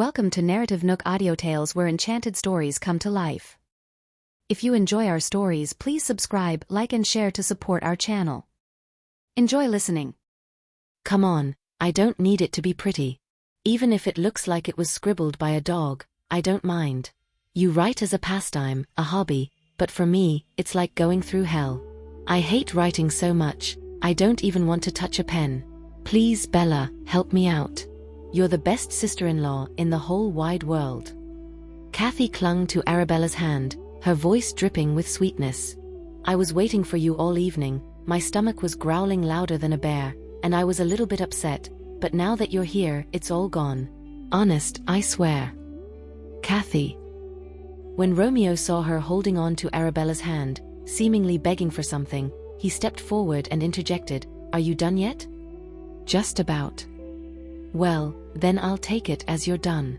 Welcome to NarrativeNook where enchanted stories come to life. If you enjoy our stories, please subscribe, like and share to support our channel. Enjoy listening. Come on, I don't need it to be pretty. Even if it looks like it was scribbled by a dog, I don't mind. You write as a pastime, a hobby, but for me, it's like going through hell. I hate writing so much, I don't even want to touch a pen. Please, Bella, help me out. You're the best sister-in-law in the whole wide world. Kathy clung to Arabella's hand, her voice dripping with sweetness. I was waiting for you all evening, my stomach was growling louder than a bear, and I was a little bit upset, but now that you're here, it's all gone. Honest, I swear. Kathy. When Romeo saw her holding on to Arabella's hand, seemingly begging for something, he stepped forward and interjected, "Are you done yet?" "Just about." "Well, then I'll take it as you're done."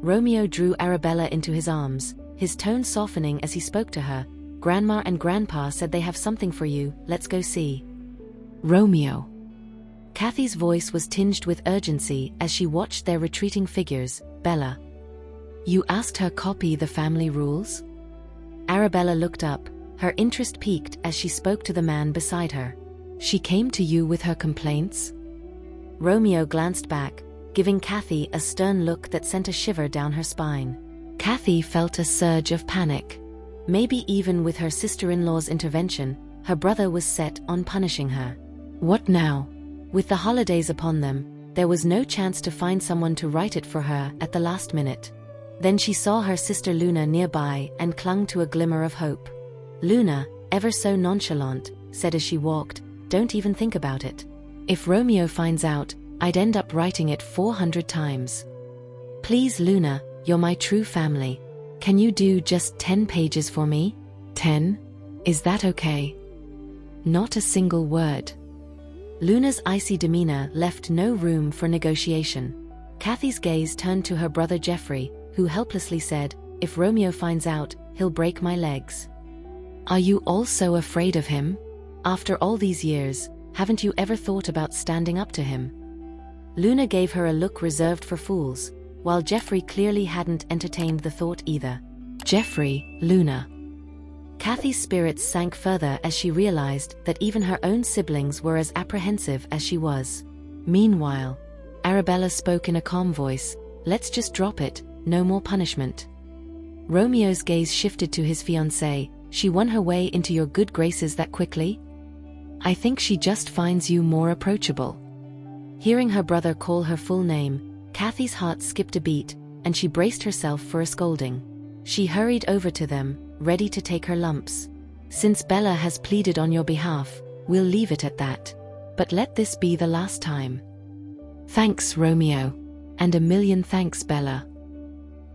Romeo drew Arabella into his arms, his tone softening as he spoke to her. "Grandma and Grandpa said they have something for you, let's go see." "Romeo." Kathy's voice was tinged with urgency as she watched their retreating figures. "Bella. You asked her copy the family rules?" Arabella looked up, her interest piqued as she spoke to the man beside her. "She came to you with her complaints?" Romeo glanced back, giving Kathy a stern look that sent a shiver down her spine. Kathy felt a surge of panic. Maybe even with her sister-in-law's intervention, her brother was set on punishing her. What now? With the holidays upon them, there was no chance to find someone to write it for her at the last minute. Then she saw her sister Luna nearby and clung to a glimmer of hope. Luna, ever so nonchalant, said as she walked, "Don't even think about it. If Romeo finds out, I'd end up writing it 400 times. Please, Luna, you're my true family. Can you do just 10 pages for me?" 10? Is that okay? Not a single word. Luna's icy demeanor left no room for negotiation. Kathy's gaze turned to her brother Jeffrey, who helplessly said, "If Romeo finds out, he'll break my legs." "Are you all so afraid of him? After all these years, haven't you ever thought about standing up to him?" Luna gave her a look reserved for fools, while Jeffrey clearly hadn't entertained the thought either. Jeffrey, Luna. Kathy's spirits sank further as she realized that even her own siblings were as apprehensive as she was. Meanwhile, Arabella spoke in a calm voice, "Let's just drop it, no more punishment." Romeo's gaze shifted to his fiancée. "She won her way into your good graces that quickly?" "I think she just finds you more approachable." Hearing her brother call her full name, Kathy's heart skipped a beat, and she braced herself for a scolding. She hurried over to them, ready to take her lumps. "Since Bella has pleaded on your behalf, we'll leave it at that. But let this be the last time." "Thanks, Romeo. And a million thanks, Bella."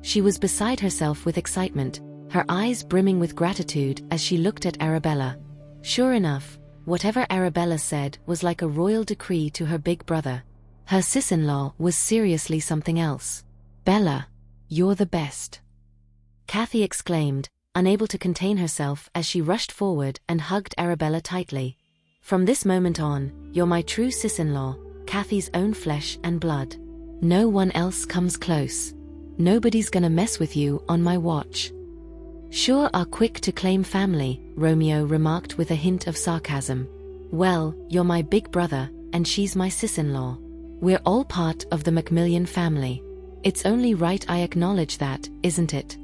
She was beside herself with excitement, her eyes brimming with gratitude as she looked at Arabella. Sure enough, whatever Arabella said was like a royal decree to her big brother. Her sis-in-law was seriously something else. "Bella, you're the best," Kathy exclaimed, unable to contain herself as she rushed forward and hugged Arabella tightly. "From this moment on, you're my true sis-in-law, Kathy's own flesh and blood. No one else comes close. Nobody's gonna mess with you on my watch." "Sure are quick to claim family," Romeo remarked with a hint of sarcasm. "Well, you're my big brother, and she's my sis-in-law. We're all part of the Macmillan family. It's only right I acknowledge that, isn't it?"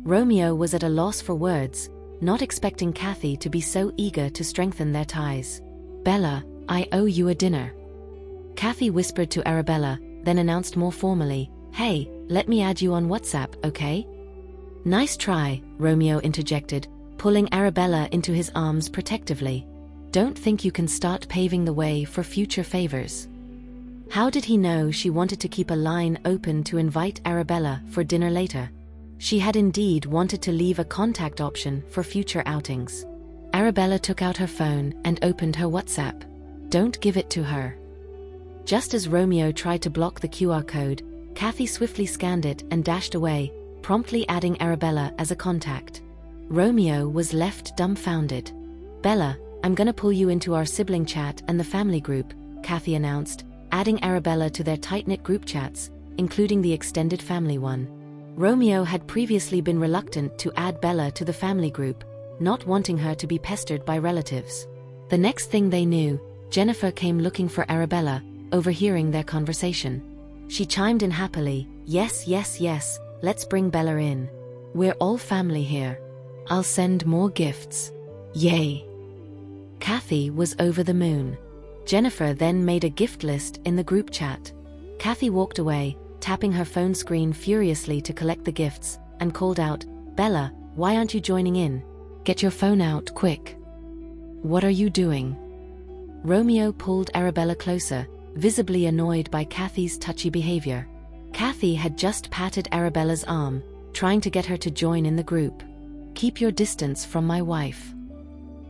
Romeo was at a loss for words, not expecting Kathy to be so eager to strengthen their ties. "Bella, I owe you a dinner," Kathy whispered to Arabella, then announced more formally, "Hey, let me add you on WhatsApp, okay?" "Nice try," Romeo interjected, pulling Arabella into his arms protectively. "Don't think you can start paving the way for future favors." How did he know she wanted to keep a line open to invite Arabella for dinner later? She had indeed wanted to leave a contact option for future outings. Arabella took out her phone and opened her WhatsApp. "Don't give it to her." Just as Romeo tried to block the QR code, Kathy swiftly scanned it and dashed away, promptly adding Arabella as a contact. Romeo was left dumbfounded. "Bella, I'm gonna pull you into our sibling chat and the family group," Kathy announced, adding Arabella to their tight-knit group chats, including the extended family one. Romeo had previously been reluctant to add Bella to the family group, not wanting her to be pestered by relatives. The next thing they knew, Jennifer came looking for Arabella, overhearing their conversation. She chimed in happily, "Yes, yes, yes, let's bring Bella in. We're all family here. I'll send more gifts. Yay." Kathy was over the moon. Jennifer then made a gift list in the group chat. Kathy walked away, tapping her phone screen furiously to collect the gifts, and called out, "Bella, why aren't you joining in? Get your phone out, quick." "What are you doing?" Romeo pulled Arabella closer, visibly annoyed by Kathy's touchy behavior. Kathy had just patted Arabella's arm, trying to get her to join in the group. "Keep your distance from my wife."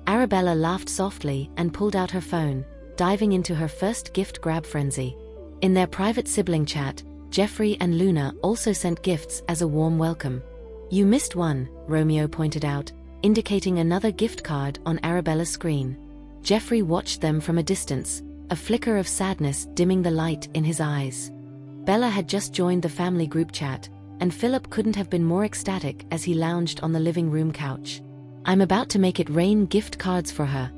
Arabella laughed softly and pulled out her phone, diving into her first gift grab frenzy. In their private sibling chat, Jeffrey and Luna also sent gifts as a warm welcome. "You missed one," Romeo pointed out, indicating another gift card on Arabella's screen. Jeffrey watched them from a distance, a flicker of sadness dimming the light in his eyes. Bella had just joined the family group chat, and Philip couldn't have been more ecstatic as he lounged on the living room couch. "I'm about to make it rain gift cards for her."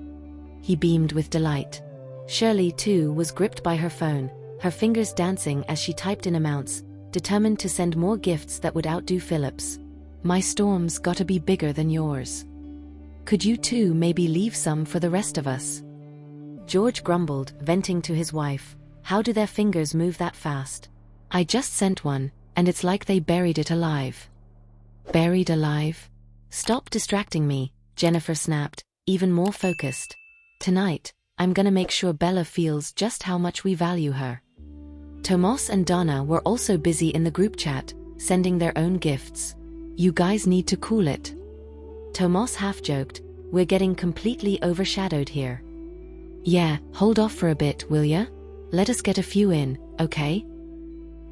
He beamed with delight. Shirley, too, was gripped by her phone, her fingers dancing as she typed in amounts, determined to send more gifts that would outdo Philip's. "My storm's gotta be bigger than yours. Could you two maybe leave some for the rest of us?" George grumbled, venting to his wife, "How do their fingers move that fast? I just sent one, and it's like they buried it alive." "Buried alive? Stop distracting me," Jennifer snapped, even more focused. "Tonight, I'm gonna make sure Bella feels just how much we value her." Tomas and Donna were also busy in the group chat, sending their own gifts. "You guys need to cool it." Tomas half-joked, "We're getting completely overshadowed here." "Yeah, hold off for a bit, will ya? Let us get a few in, okay?"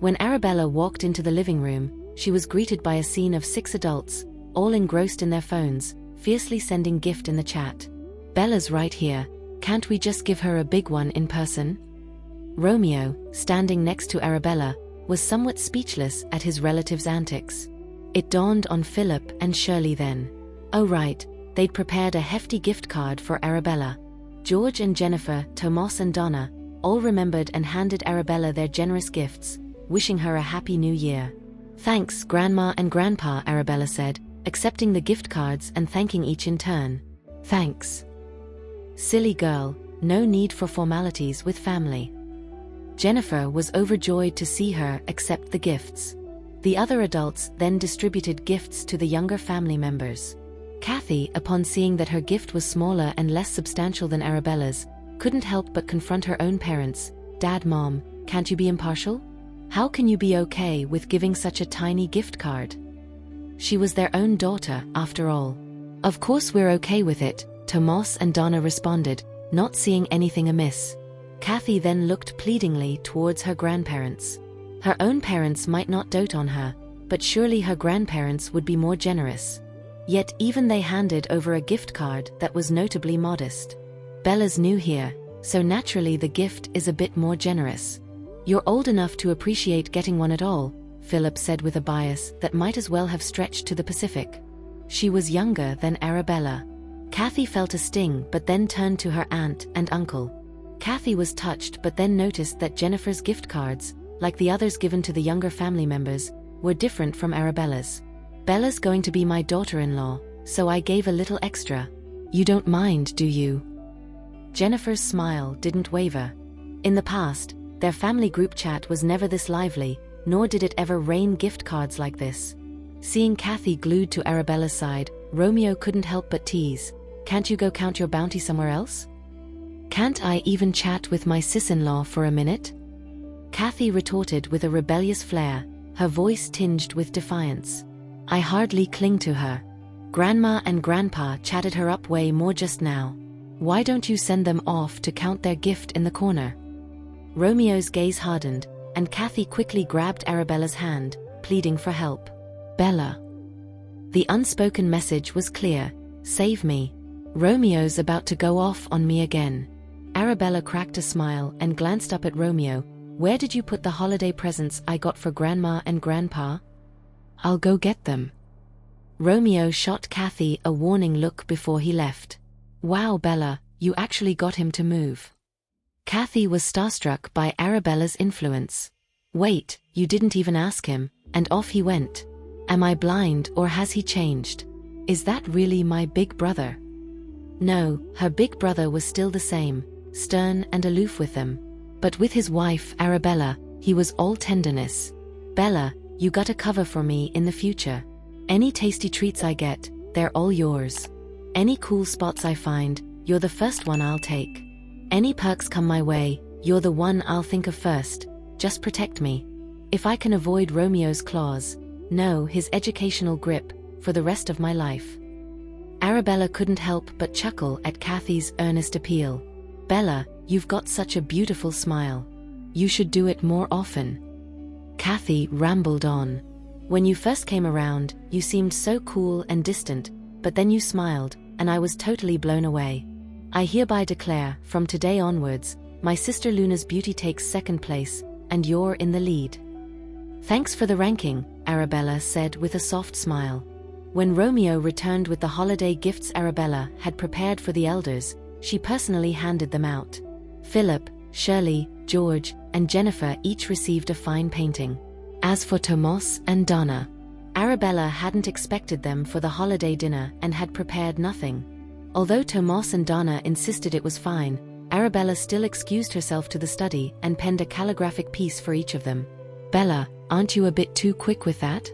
When Arabella walked into the living room, she was greeted by a scene of 6 adults, all engrossed in their phones, fiercely sending gift in the chat. "Bella's right here. Can't we just give her a big one in person?" Romeo, standing next to Arabella, was somewhat speechless at his relative's antics. It dawned on Philip and Shirley then. Oh right, they'd prepared a hefty gift card for Arabella. George and Jennifer, Tomas and Donna, all remembered and handed Arabella their generous gifts, wishing her a happy new year. "Thanks, Grandma and Grandpa," Arabella said, accepting the gift cards and thanking each in turn. "Thanks. Silly girl, no need for formalities with family." Jennifer was overjoyed to see her accept the gifts. The other adults then distributed gifts to the younger family members. Kathy, upon seeing that her gift was smaller and less substantial than Arabella's, couldn't help but confront her own parents. "Dad, Mom, can't you be impartial? How can you be okay with giving such a tiny gift card? She was their own daughter, after all." "Of course we're okay with it," Tomas and Donna responded, not seeing anything amiss. Kathy then looked pleadingly towards her grandparents. Her own parents might not dote on her, but surely her grandparents would be more generous. Yet even they handed over a gift card that was notably modest. "Bella's new here, so naturally the gift is a bit more generous. You're old enough to appreciate getting one at all," Philip said with a bias that might as well have stretched to the Pacific. She was younger than Arabella. Kathy felt a sting but then turned to her aunt and uncle. Kathy was touched but then noticed that Jennifer's gift cards, like the others given to the younger family members, were different from Arabella's. "Bella's going to be my daughter-in-law, so I gave a little extra. You don't mind, do you?" Jennifer's smile didn't waver. In the past, their family group chat was never this lively, nor did it ever rain gift cards like this. Seeing Kathy glued to Arabella's side, Romeo couldn't help but tease, "Can't you go count your bounty somewhere else? Can't I even chat with my sis-in-law for a minute?" Kathy retorted with a rebellious flair, her voice tinged with defiance. "I hardly cling to her. Grandma and Grandpa chatted her up way more just now. Why don't you send them off to count their gift in the corner?" Romeo's gaze hardened, and Kathy quickly grabbed Arabella's hand, pleading for help. "Bella." The unspoken message was clear, "Save me. Romeo's about to go off on me again." Arabella cracked a smile and glanced up at Romeo, Where did you put the holiday presents I got for Grandma and Grandpa? I'll go get them. Romeo shot Kathy a warning look before he left. Wow, Bella, you actually got him to move. Kathy was starstruck by Arabella's influence. Wait, you didn't even ask him, and off he went. Am I blind or has he changed? Is that really my big brother? No, her big brother was still the same, stern and aloof with them. But with his wife, Arabella, he was all tenderness. Bella, you gotta cover for me in the future. Any tasty treats I get, they're all yours. Any cool spots I find, you're the first one I'll take. Any perks come my way, you're the one I'll think of first. Just protect me. If I can avoid Romeo's claws, no, his educational grip, for the rest of my life. Arabella couldn't help but chuckle at Kathy's earnest appeal. Bella, you've got such a beautiful smile. You should do it more often. Kathy rambled on. When you first came around, you seemed so cool and distant, but then you smiled, and I was totally blown away. I hereby declare, from today onwards, my sister Luna's beauty takes second place, and you're in the lead. Thanks for the ranking, Arabella said with a soft smile. When Romeo returned with the holiday gifts Arabella had prepared for the elders, she personally handed them out. Philip, Shirley, George, and Jennifer each received a fine painting. As for Tomas and Donna, Arabella hadn't expected them for the holiday dinner and had prepared nothing. Although Tomas and Donna insisted it was fine, Arabella still excused herself to the study and penned a calligraphic piece for each of them. Bella, aren't you a bit too quick with that?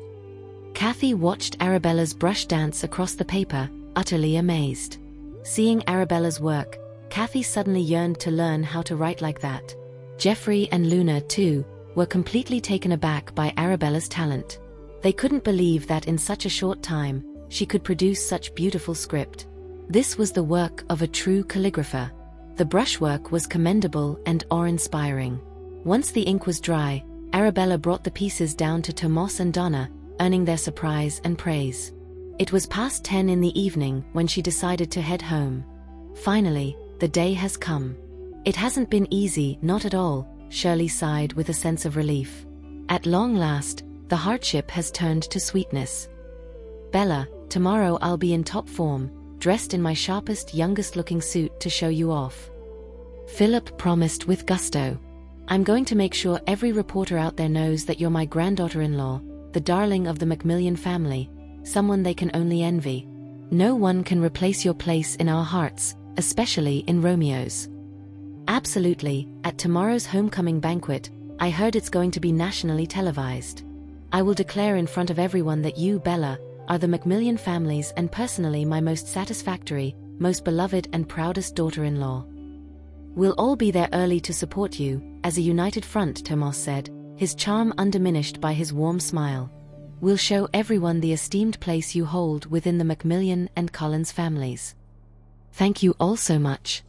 Kathy watched Arabella's brush dance across the paper, utterly amazed. Seeing Arabella's work, Kathy suddenly yearned to learn how to write like that. Jeffrey and Luna, too, were completely taken aback by Arabella's talent. They couldn't believe that in such a short time, she could produce such beautiful script. This was the work of a true calligrapher. The brushwork was commendable and awe-inspiring. Once the ink was dry, Arabella brought the pieces down to Tomas and Donna, earning their surprise and praise. It was past 10 in the evening when she decided to head home. Finally, the day has come. It hasn't been easy, not at all, Shirley sighed with a sense of relief. At long last, the hardship has turned to sweetness. Bella, tomorrow I'll be in top form, dressed in my sharpest, youngest-looking suit to show you off. Philip promised with gusto. I'm going to make sure every reporter out there knows that you're my granddaughter-in-law, the darling of the Macmillan family, someone they can only envy. No one can replace your place in our hearts, especially in Romeo's. Absolutely, at tomorrow's homecoming banquet, I heard it's going to be nationally televised. I will declare in front of everyone that you, Bella, are the Macmillan family's and personally my most satisfactory, most beloved and proudest daughter-in-law. We'll all be there early to support you, as a united front, Tomas said, his charm undiminished by his warm smile. We'll show everyone the esteemed place you hold within the Macmillan and Collins families. Thank you all so much.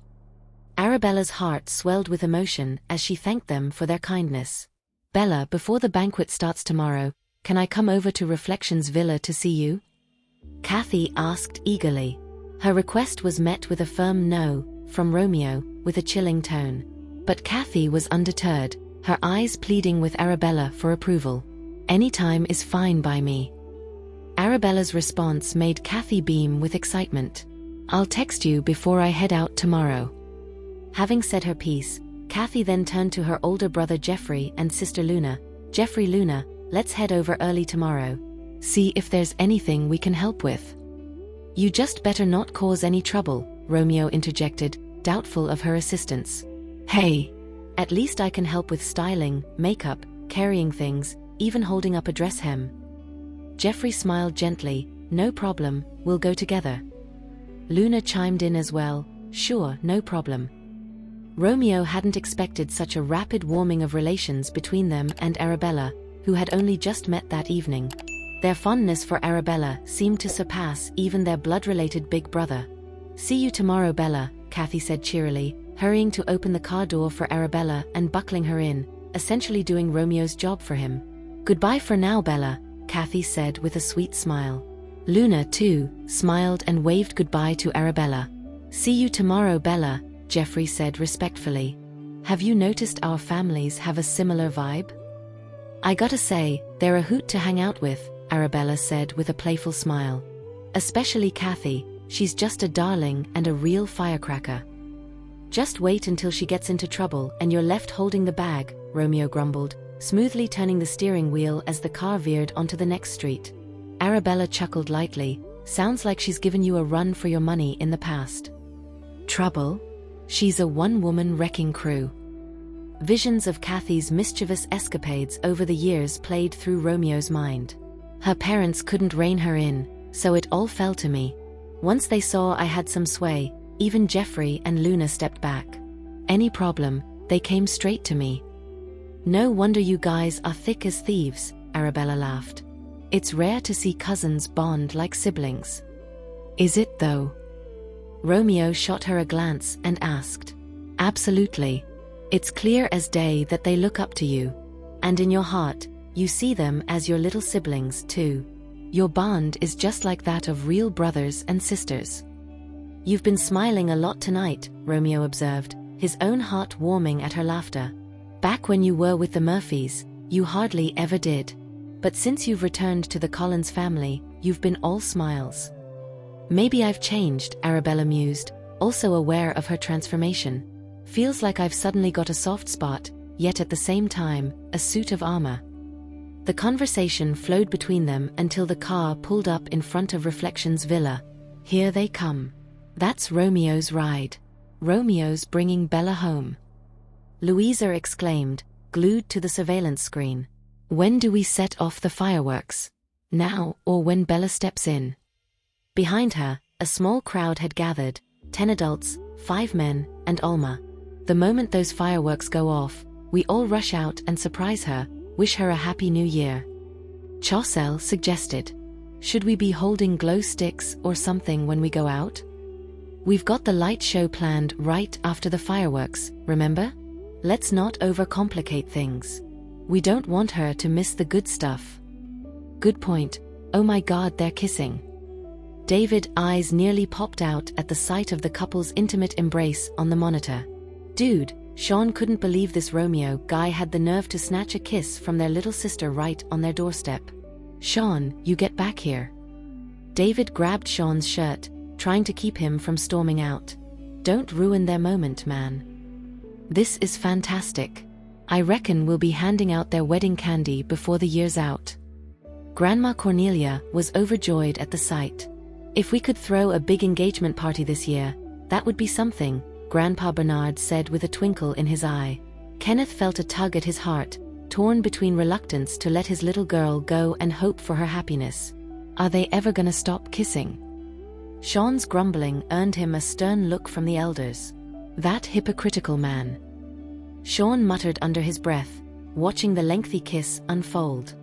Arabella's heart swelled with emotion as she thanked them for their kindness. Bella, before the banquet starts tomorrow, can I come over to Reflections Villa to see you? Kathy asked eagerly. Her request was met with a firm no, from Romeo, with a chilling tone. But Kathy was undeterred, her eyes pleading with Arabella for approval. Any time is fine by me. Arabella's response made Kathy beam with excitement. I'll text you before I head out tomorrow. Having said her piece, Kathy then turned to her older brother Jeffrey and sister Luna. Jeffrey, Luna, let's head over early tomorrow. See if there's anything we can help with. You just better not cause any trouble, Romeo interjected, doubtful of her assistance. Hey! At least I can help with styling, makeup, carrying things, even holding up a dress hem. Jeffrey smiled gently. No problem, we'll go together. Luna chimed in as well. Sure, no problem. Romeo hadn't expected such a rapid warming of relations between them and Arabella, who had only just met that evening. Their fondness for Arabella seemed to surpass even their blood-related big brother. See you tomorrow, Bella, Kathy said cheerily, hurrying to open the car door for Arabella and buckling her in, essentially doing Romeo's job for him. Goodbye for now, Bella, Kathy said with a sweet smile. Luna, too, smiled and waved goodbye to Arabella. See you tomorrow, Bella, Jeffrey said respectfully. Have you noticed our families have a similar vibe? I gotta say, they're a hoot to hang out with, Arabella said with a playful smile. Especially Kathy, she's just a darling and a real firecracker. Just wait until she gets into trouble and you're left holding the bag, Romeo grumbled, smoothly turning the steering wheel as the car veered onto the next street. Arabella chuckled lightly. Sounds like she's given you a run for your money in the past. Trouble? She's a one-woman wrecking crew. Visions of Kathy's mischievous escapades over the years played through Romeo's mind. Her parents couldn't rein her in, so it all fell to me. Once they saw I had some sway, even Jeffrey and Luna stepped back. Any problem, they came straight to me. No wonder you guys are thick as thieves, Arabella laughed. It's rare to see cousins bond like siblings. Is it though? Romeo shot her a glance and asked. Absolutely. It's clear as day that they look up to you. And in your heart, you see them as your little siblings too. Your bond is just like that of real brothers and sisters. You've been smiling a lot tonight, Romeo observed, his own heart warming at her laughter. Back when you were with the Murphys, you hardly ever did. But since you've returned to the Collins family, you've been all smiles. Maybe I've changed, Arabella mused, also aware of her transformation. Feels like I've suddenly got a soft spot, yet at the same time, a suit of armor. The conversation flowed between them until the car pulled up in front of Reflection's villa. Here they come. That's Romeo's ride. Romeo's bringing Bella home. Louisa exclaimed, glued to the surveillance screen. When do we set off the fireworks? Now, or when Bella steps in? Behind her, a small crowd had gathered, 10 adults, 5 men, and Alma. The moment those fireworks go off, we all rush out and surprise her, wish her a happy new year. Chaucel suggested. Should we be holding glow sticks or something when we go out? We've got the light show planned right after the fireworks, remember? Let's not overcomplicate things. We don't want her to miss the good stuff. Good point. Oh my God, they're kissing. David's eyes nearly popped out at the sight of the couple's intimate embrace on the monitor. Dude, Sean couldn't believe this Romeo guy had the nerve to snatch a kiss from their little sister right on their doorstep. Sean, you get back here. David grabbed Sean's shirt, trying to keep him from storming out. Don't ruin their moment, man. This is fantastic. I reckon we'll be handing out their wedding candy before the year's out. Grandma Cornelia was overjoyed at the sight. If we could throw a big engagement party this year, that would be something, Grandpa Bernard said with a twinkle in his eye. Kenneth felt a tug at his heart, torn between reluctance to let his little girl go and hope for her happiness. Are they ever gonna stop kissing? Sean's grumbling earned him a stern look from the elders. That hypocritical man. Sean muttered under his breath, watching the lengthy kiss unfold.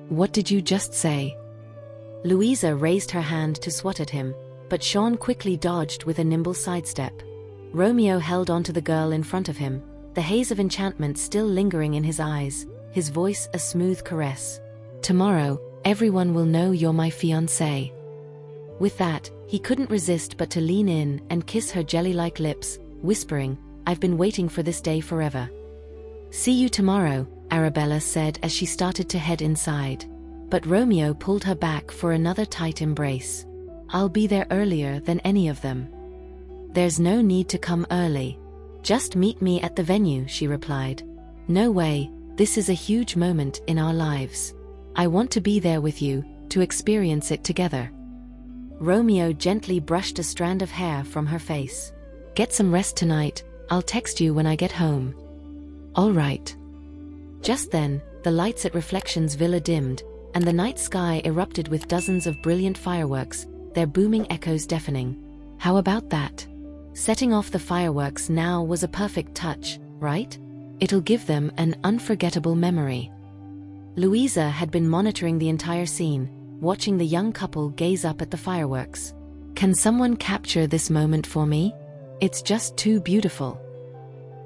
What did you just say? Louisa raised her hand to swat at him, but Sean quickly dodged with a nimble sidestep. Romeo held onto the girl in front of him, the haze of enchantment still lingering in his eyes, his voice a smooth caress. Tomorrow, everyone will know you're my fiancé. With that, he couldn't resist but to lean in and kiss her jelly-like lips, whispering, I've been waiting for this day forever. See you tomorrow, Arabella said as she started to head inside. But Romeo pulled her back for another tight embrace. I'll be there earlier than any of them. There's no need to come early. Just meet me at the venue, she replied. No way, this is a huge moment in our lives. I want to be there with you, to experience it together. Romeo gently brushed a strand of hair from her face. Get some rest tonight, I'll text you when I get home. All right. Just then, the lights at Reflection's villa dimmed, and the night sky erupted with dozens of brilliant fireworks, their booming echoes deafening. How about that? Setting off the fireworks now was a perfect touch, right? It'll give them an unforgettable memory. Louisa had been monitoring the entire scene, watching the young couple gaze up at the fireworks. Can someone capture this moment for me? It's just too beautiful.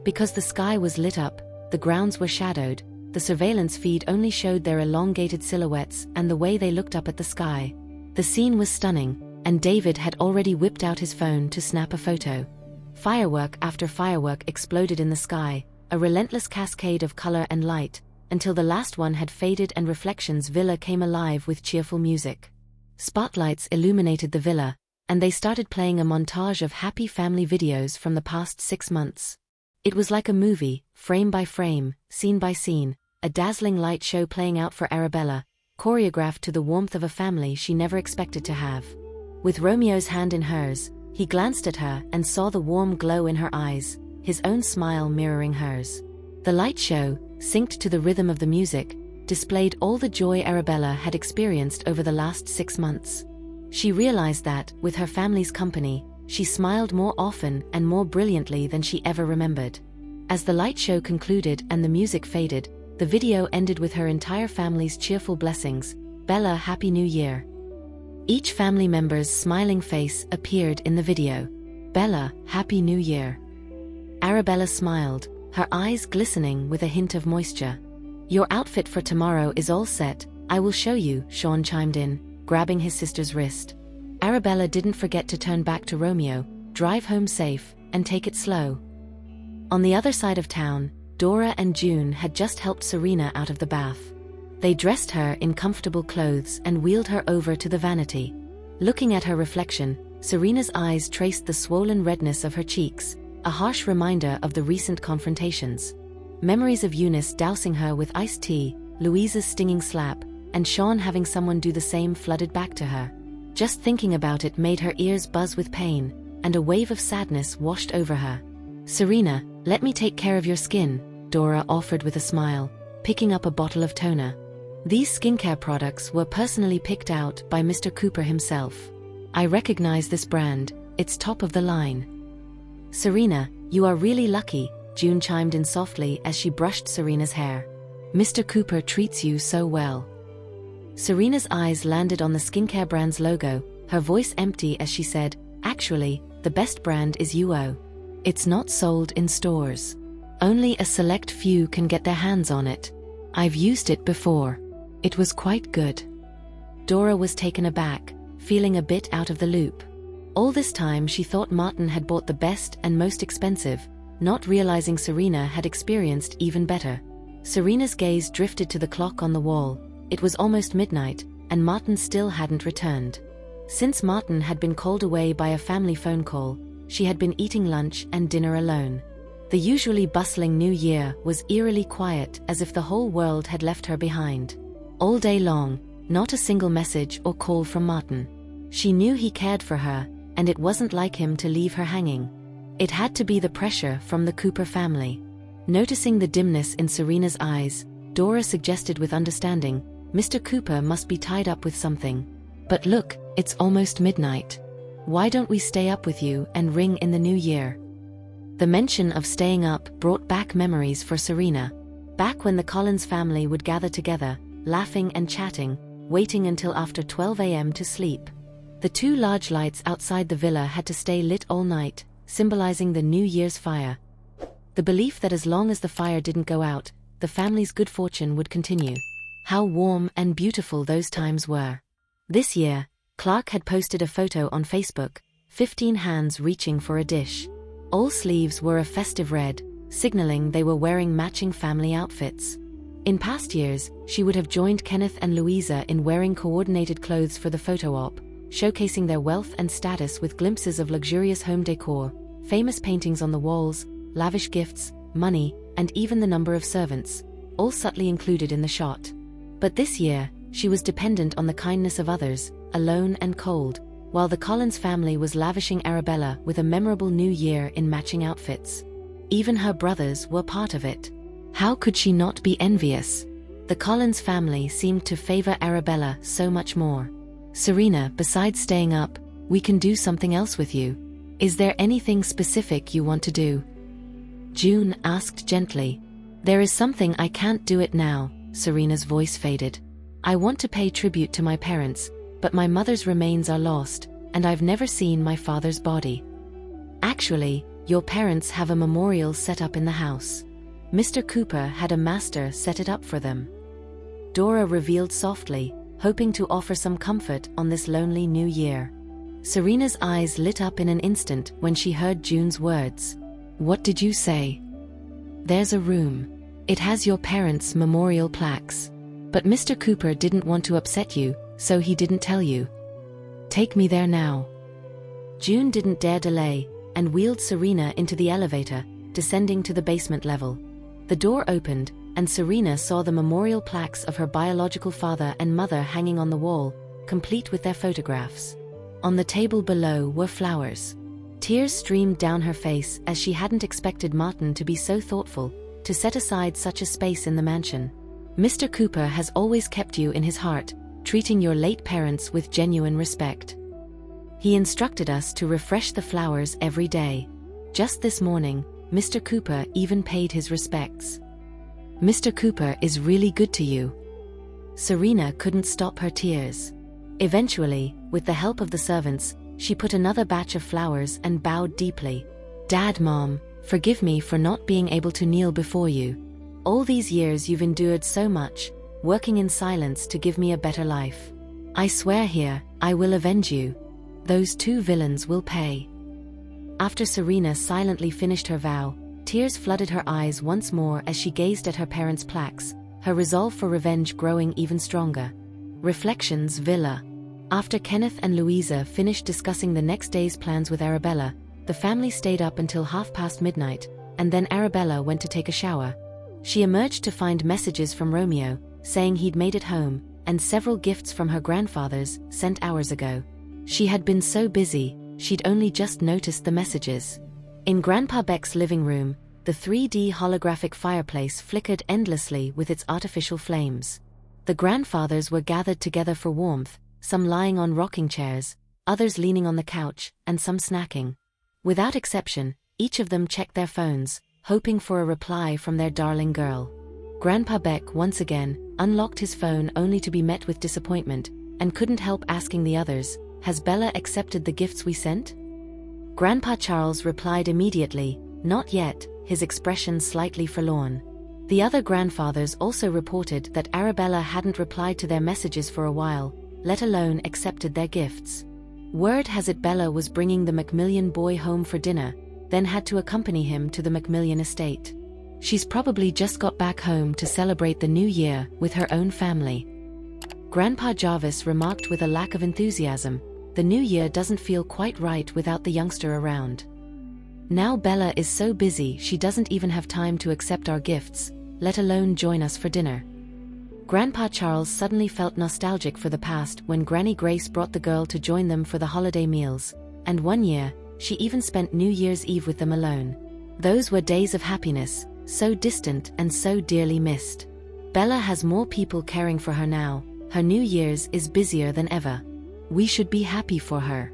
Because the sky was lit up, the grounds were shadowed, the surveillance feed only showed their elongated silhouettes and the way they looked up at the sky. The scene was stunning, and David had already whipped out his phone to snap a photo. Firework after firework exploded in the sky, a relentless cascade of color and light, until the last one had faded and Reflections Villa came alive with cheerful music. Spotlights illuminated the villa, and they started playing a montage of happy family videos from the past 6 months. It was like a movie, frame by frame, scene by scene, a dazzling light show playing out for Arabella, choreographed to the warmth of a family she never expected to have. With Romeo's hand in hers, he glanced at her and saw the warm glow in her eyes, his own smile mirroring hers. The light show, synced to the rhythm of the music, displayed all the joy Arabella had experienced over the last 6 months. She realized that, with her family's company, she smiled more often and more brilliantly than she ever remembered. As the light show concluded and the music faded, the video ended with her entire family's cheerful blessings. "Bella, Happy New Year." Each family member's smiling face appeared in the video. "Bella, Happy New Year." Arabella smiled, her eyes glistening with a hint of moisture. "Your outfit for tomorrow is all set, I will show you," Sean chimed in, grabbing his sister's wrist. Arabella didn't forget to turn back to Romeo, "Drive home safe, and take it slow." On the other side of town, Dora and June had just helped Serena out of the bath. They dressed her in comfortable clothes and wheeled her over to the vanity. Looking at her reflection, Serena's eyes traced the swollen redness of her cheeks, a harsh reminder of the recent confrontations. Memories of Eunice dousing her with iced tea, Louisa's stinging slap, and Sean having someone do the same flooded back to her. Just thinking about it made her ears buzz with pain, and a wave of sadness washed over her. "Serena, let me take care of your skin," Dora offered with a smile, picking up a bottle of toner. These skincare products were personally picked out by Mr. Cooper himself. "I recognize this brand, it's top of the line." "Serena, you are really lucky," June chimed in softly as she brushed Serena's hair. "Mr. Cooper treats you so well." Serena's eyes landed on the skincare brand's logo, her voice empty as she said, "Actually, the best brand is UO. It's not sold in stores. Only a select few can get their hands on it. I've used it before. It was quite good." Dora was taken aback, feeling a bit out of the loop. All this time she thought Martin had bought the best and most expensive, not realizing Serena had experienced even better. Serena's gaze drifted to the clock on the wall. It was almost midnight, and Martin still hadn't returned. Since Martin had been called away by a family phone call, she had been eating lunch and dinner alone. The usually bustling New Year was eerily quiet, as if the whole world had left her behind. All day long, not a single message or call from Martin. She knew he cared for her, and it wasn't like him to leave her hanging. It had to be the pressure from the Cooper family. Noticing the dimness in Serena's eyes, Dora suggested with understanding, "Mr. Cooper must be tied up with something. But look, it's almost midnight. Why don't we stay up with you and ring in the new year?" The mention of staying up brought back memories for Serena. Back when the Collins family would gather together, laughing and chatting, waiting until after 12 a.m. to sleep. The 2 large lights outside the villa had to stay lit all night, symbolizing the New Year's fire. The belief that as long as the fire didn't go out, the family's good fortune would continue. How warm and beautiful those times were. This year, Clark had posted a photo on Facebook, 15 hands reaching for a dish. All sleeves were a festive red, signaling they were wearing matching family outfits. In past years, she would have joined Kenneth and Louisa in wearing coordinated clothes for the photo op, showcasing their wealth and status with glimpses of luxurious home decor, famous paintings on the walls, lavish gifts, money, and even the number of servants, all subtly included in the shot. But this year, she was dependent on the kindness of others, alone and cold, while the Collins family was lavishing Arabella with a memorable new year in matching outfits. Even her brothers were part of it. How could she not be envious? The Collins family seemed to favor Arabella so much more. "Serena, besides staying up, we can do something else with you. Is there anything specific you want to do?" June asked gently. "There is something I can't do it now," Serena's voice faded. "I want to pay tribute to my parents, but my mother's remains are lost, and I've never seen my father's body." "Actually, your parents have a memorial set up in the house. Mr. Cooper had a master set it up for them," Dora revealed softly, hoping to offer some comfort on this lonely new year. Serena's eyes lit up in an instant when she heard June's words. "What did you say?" There's a room. It has your parents' memorial plaques. But Mr. Cooper didn't want to upset you, so he didn't tell you. Take me there now. June didn't dare delay, and wheeled Serena into the elevator, descending to the basement level. The door opened, and Serena saw the memorial plaques of her biological father and mother hanging on the wall, complete with their photographs. On the table below were flowers. Tears streamed down her face as she hadn't expected Martin to be so thoughtful, to set aside such a space in the mansion. Mr. Cooper has always kept you in his heart, treating your late parents with genuine respect. He instructed us to refresh the flowers every day. Just this morning, Mr. Cooper even paid his respects. Mr. Cooper is really good to you. Serena couldn't stop her tears. Eventually, with the help of the servants, she put another batch of flowers and bowed deeply. Dad, Mom, forgive me for not being able to kneel before you. All these years you've endured so much, working in silence to give me a better life. I swear here, I will avenge you. Those two villains will pay. After Serena silently finished her vow, tears flooded her eyes once more as she gazed at her parents' plaques, her resolve for revenge growing even stronger. Reflections Villa. After Kenneth and Louisa finished discussing the next day's plans with Arabella, the family stayed up until midnight, and then Arabella went to take a shower. She emerged to find messages from Romeo, saying he'd made it home, and several gifts from her grandfathers, sent hours ago. She had been so busy, she'd only just noticed the messages. In Grandpa Beck's living room, the 3D holographic fireplace flickered endlessly with its artificial flames. The grandfathers were gathered together for warmth, some lying on rocking chairs, others leaning on the couch, and some snacking. Without exception, each of them checked their phones, hoping for a reply from their darling girl. Grandpa Beck once again unlocked his phone only to be met with disappointment, and couldn't help asking the others, "Has Bella accepted the gifts we sent?" Grandpa Charles replied immediately, "Not yet," his expression slightly forlorn. The other grandfathers also reported that Arabella hadn't replied to their messages for a while, let alone accepted their gifts. Word has it Bella was bringing the Macmillan boy home for dinner, then had to accompany him to the Macmillan estate. She's probably just got back home to celebrate the new year with her own family. Grandpa Jarvis remarked with a lack of enthusiasm, "The new year doesn't feel quite right without the youngster around. Now Bella is so busy she doesn't even have time to accept our gifts, let alone join us for dinner." Grandpa Charles suddenly felt nostalgic for the past when Granny Grace brought the girl to join them for the holiday meals, and one year, she even spent New Year's Eve with them alone. Those were days of happiness, so distant and so dearly missed. Bella has more people caring for her now, her New Year's is busier than ever. We should be happy for her.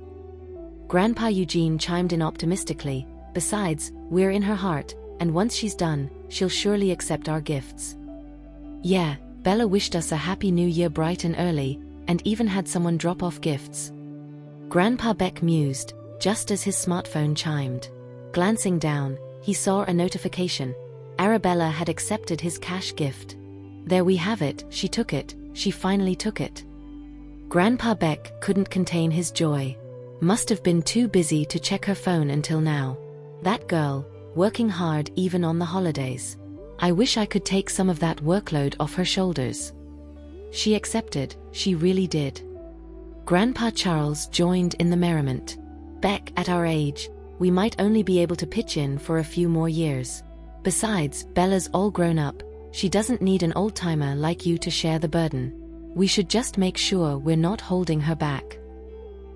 Grandpa Eugene chimed in optimistically, "Besides, we're in her heart, and once she's done, she'll surely accept our gifts." Yeah, Bella wished us a happy new year bright and early, and even had someone drop off gifts. Grandpa Beck mused, just as his smartphone chimed. Glancing down, he saw a notification. Arabella had accepted his cash gift. There we have it, she took it, she finally took it. Grandpa Beck couldn't contain his joy. Must have been too busy to check her phone until now. That girl, working hard even on the holidays. I wish I could take some of that workload off her shoulders. She accepted, she really did. Grandpa Charles joined in the merriment. Beck, at our age, we might only be able to pitch in for a few more years. Besides, Bella's all grown up, she doesn't need an old-timer like you to share the burden. We should just make sure we're not holding her back.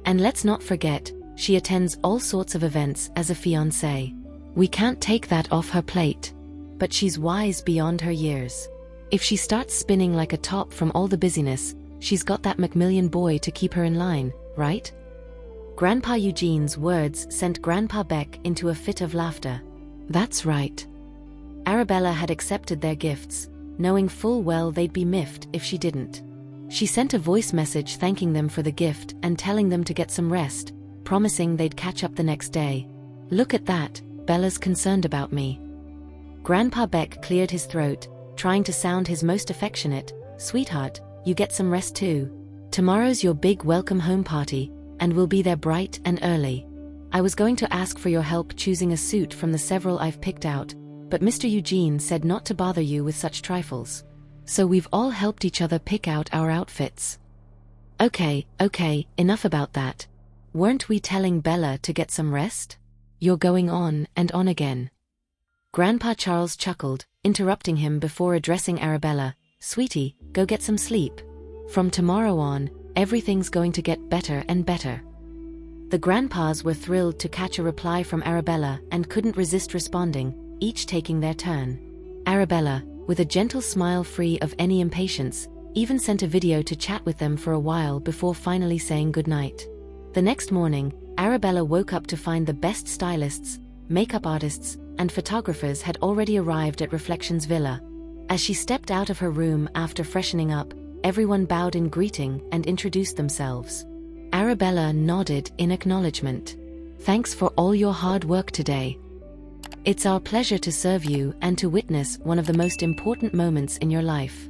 And let's not forget, she attends all sorts of events as a fiancée. We can't take that off her plate. But she's wise beyond her years. If she starts spinning like a top from all the busyness, she's got that Macmillan boy to keep her in line, right? Grandpa Eugene's words sent Grandpa Beck into a fit of laughter. That's right. Arabella had accepted their gifts, knowing full well they'd be miffed if she didn't. She sent a voice message thanking them for the gift and telling them to get some rest, promising they'd catch up the next day. Look at that, Bella's concerned about me. Grandpa Beck cleared his throat, trying to sound his most affectionate, "Sweetheart, you get some rest too. Tomorrow's your big welcome home party, and we'll be there bright and early. I was going to ask for your help choosing a suit from the several I've picked out, but Mr. Eugene said not to bother you with such trifles. So we've all helped each other pick out our outfits. Okay, enough about that. Weren't we telling Bella to get some rest? You're going on and on again. Grandpa Charles chuckled, interrupting him before addressing Arabella. Sweetie, go get some sleep. From tomorrow on, everything's going to get better and better. The grandpas were thrilled to catch a reply from Arabella and couldn't resist responding, each taking their turn. Arabella, with a gentle smile free of any impatience, even sent a video to chat with them for a while before finally saying goodnight. The next morning, Arabella woke up to find the best stylists, makeup artists, and photographers had already arrived at Reflections Villa. As she stepped out of her room after freshening up, everyone bowed in greeting and introduced themselves. Arabella nodded in acknowledgement. Thanks for all your hard work today. It's our pleasure to serve you and to witness one of the most important moments in your life.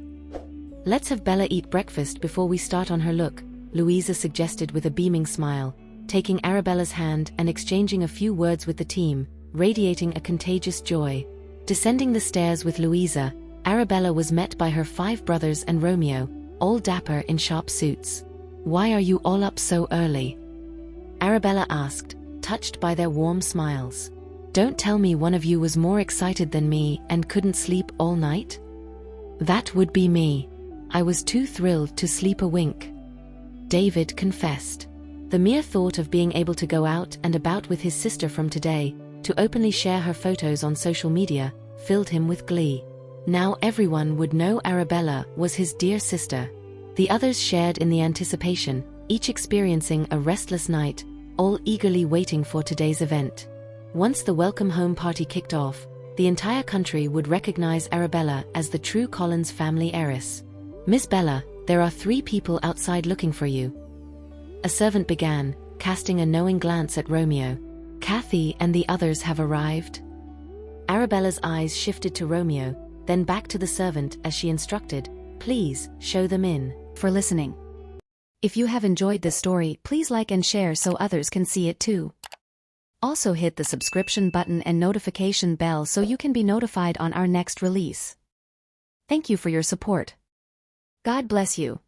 Let's have Bella eat breakfast before we start on her look, Louisa suggested with a beaming smile, taking Arabella's hand and exchanging a few words with the team, radiating a contagious joy. Descending the stairs with Louisa, Arabella was met by her 5 brothers and Romeo, all dapper in sharp suits. Why are you all up so early? Arabella asked, touched by their warm smiles. Don't tell me one of you was more excited than me and couldn't sleep all night? That would be me. I was too thrilled to sleep a wink. David confessed. The mere thought of being able to go out and about with his sister from today, to openly share her photos on social media, filled him with glee. Now everyone would know Arabella was his dear sister. The others shared in the anticipation, each experiencing a restless night, all eagerly waiting for today's event. Once the welcome home party kicked off, the entire country would recognize Arabella as the true Collins family heiress. Miss Bella, there are 3 people outside looking for you. A servant began, casting a knowing glance at Romeo. Kathy and the others have arrived? Arabella's eyes shifted to Romeo, then back to the servant as she instructed, please, show them in. For listening. If you have enjoyed this story, please like and share so others can see it too. Also hit the subscription button and notification bell so you can be notified on our next release. Thank you for your support. God bless you.